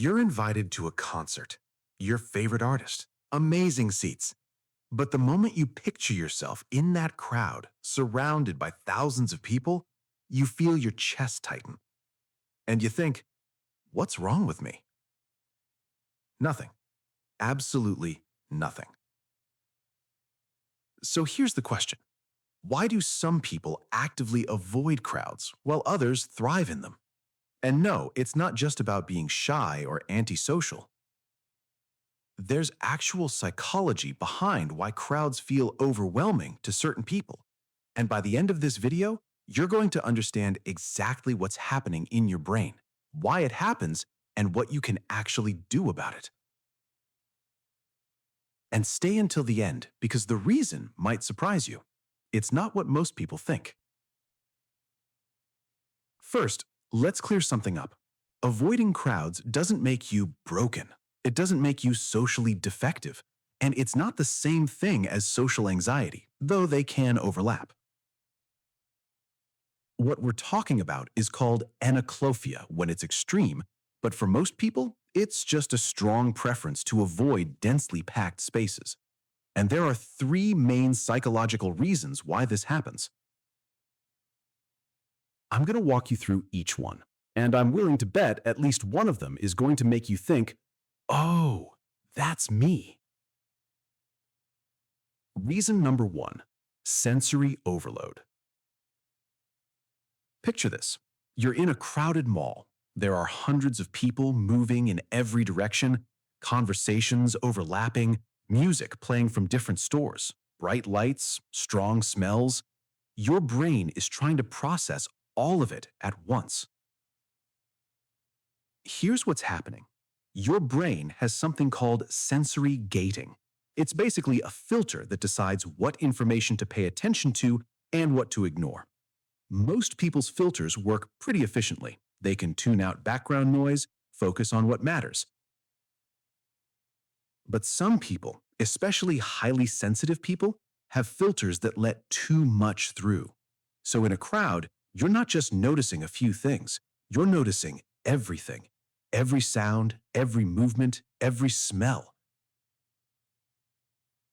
You're invited to a concert, your favorite artist, amazing seats. But the moment you picture yourself in that crowd, surrounded by thousands of people, you feel your chest tighten. And you think, what's wrong with me? Nothing. Absolutely nothing. So here's the question. Why do some people actively avoid crowds while others thrive in them? And no, it's not just about being shy or antisocial. There's actual psychology behind why crowds feel overwhelming to certain people. And by the end of this video, you're going to understand exactly what's happening in your brain, why it happens, and what you can actually do about it. And stay until the end because the reason might surprise you. It's not what most people think. First, let's clear something up. Avoiding crowds doesn't make you broken. It doesn't make you socially defective. And it's not the same thing as social anxiety, though they can overlap. What we're talking about is called enochlophobia when it's extreme, but for most people, it's just a strong preference to avoid densely packed spaces. And there are 3 main psychological reasons why this happens. I'm going to walk you through each one, and I'm willing to bet at least one of them is going to make you think, oh, that's me. Reason number 1, sensory overload. Picture this. You're in a crowded mall. There are hundreds of people moving in every direction, conversations overlapping, music playing from different stores, bright lights, strong smells. Your brain is trying to process all of it at once. Here's what's happening. Your brain has something called sensory gating. It's basically a filter that decides what information to pay attention to and what to ignore. Most people's filters work pretty efficiently. They can tune out background noise, focus on what matters. But some people, especially highly sensitive people, have filters that let too much through. So in a crowd, you're not just noticing a few things, you're noticing everything. Every sound, every movement, every smell.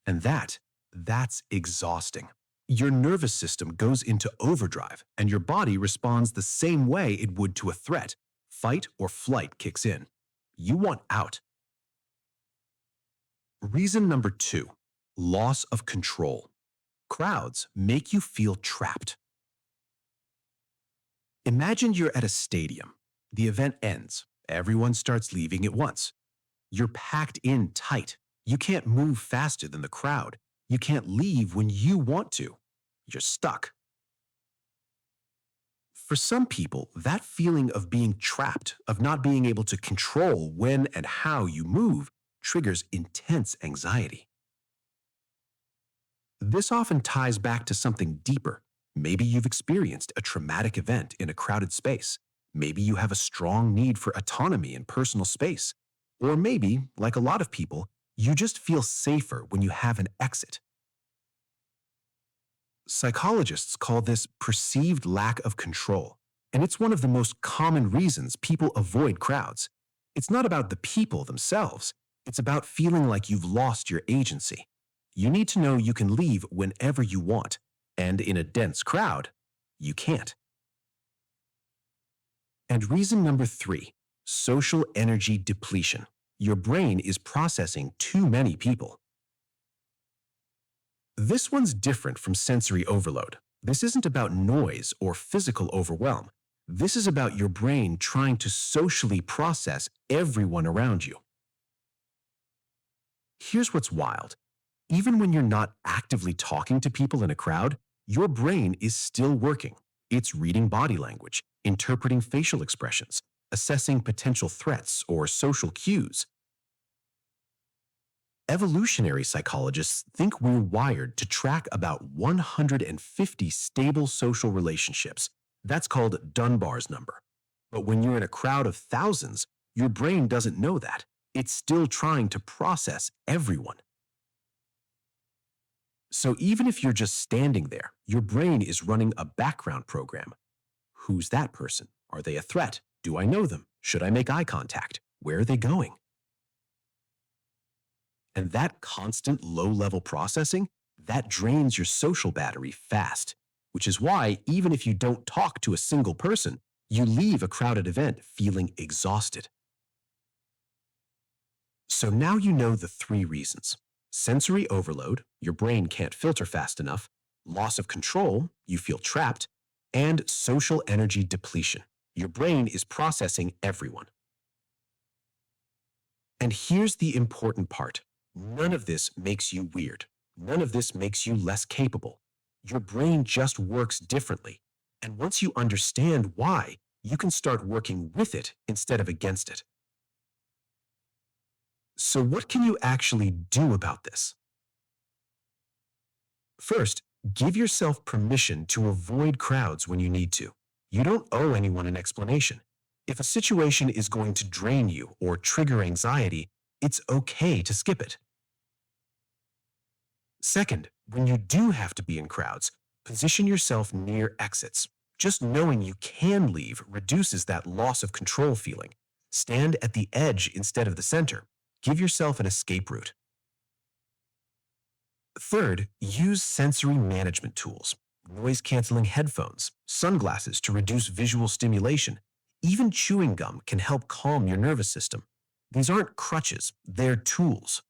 And that's exhausting. Your nervous system goes into overdrive, and your body responds the same way it would to a threat. Fight or flight kicks in. You want out. Reason number 2, loss of control. Crowds make you feel trapped. Imagine you're at a stadium. The event ends. Everyone starts leaving at once. You're packed in tight. You can't move faster than the crowd. You can't leave when you want to. You're stuck. For some people, that feeling of being trapped, of not being able to control when and how you move, triggers intense anxiety. This often ties back to something deeper. Maybe you've experienced a traumatic event in a crowded space. Maybe you have a strong need for autonomy and personal space. Or maybe, like a lot of people, you just feel safer when you have an exit. Psychologists call this perceived lack of control, and it's one of the most common reasons people avoid crowds. It's not about the people themselves. It's about feeling like you've lost your agency. You need to know you can leave whenever you want, and in a dense crowd, you can't. And reason number 3, social energy depletion. Your brain is processing too many people. This one's different from sensory overload. This isn't about noise or physical overwhelm. This is about your brain trying to socially process everyone around you. Here's what's wild. Even when you're not actively talking to people in a crowd, your brain is still working. It's reading body language, interpreting facial expressions, assessing potential threats or social cues. Evolutionary psychologists think we're wired to track about 150 stable social relationships. That's called Dunbar's number. But when you're in a crowd of thousands, your brain doesn't know that. It's still trying to process everyone. So even if you're just standing there, your brain is running a background program. Who's that person? Are they a threat? Do I know them? Should I make eye contact? Where are they going? And that constant low-level processing, that drains your social battery fast, which is why even if you don't talk to a single person, you leave a crowded event feeling exhausted. So now you know the three reasons. Sensory overload, your brain can't filter fast enough; loss of control, you feel trapped; and social energy depletion. Your brain is processing everyone. And here's the important part. None of this makes you weird. None of this makes you less capable. Your brain just works differently. And once you understand why, you can start working with it instead of against it. So what can you actually do about this? First, give yourself permission to avoid crowds when you need to. You don't owe anyone an explanation. If a situation is going to drain you or trigger anxiety, it's okay to skip it. Second, when you do have to be in crowds, position yourself near exits. Just knowing you can leave reduces that loss of control feeling. Stand at the edge instead of the center. Give yourself an escape route. Third, use sensory management tools. Noise-canceling headphones, sunglasses to reduce visual stimulation. Even chewing gum can help calm your nervous system. These aren't crutches, they're tools.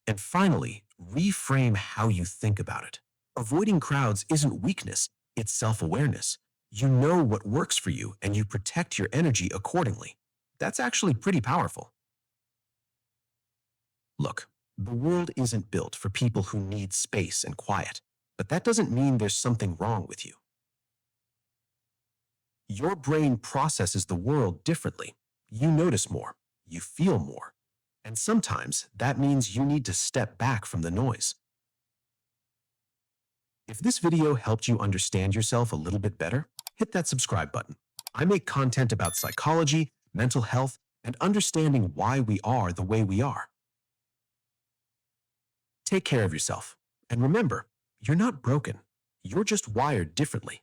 And finally, reframe how you think about it. Avoiding crowds isn't weakness, it's self-awareness. You know what works for you and you protect your energy accordingly. That's actually pretty powerful. Look, the world isn't built for people who need space and quiet, but that doesn't mean there's something wrong with you. Your brain processes the world differently. You notice more, you feel more, and sometimes that means you need to step back from the noise. If this video helped you understand yourself a little bit better, hit that subscribe button. I make content about psychology, mental health, and understanding why we are the way we are. Take care of yourself. And remember, you're not broken. You're just wired differently.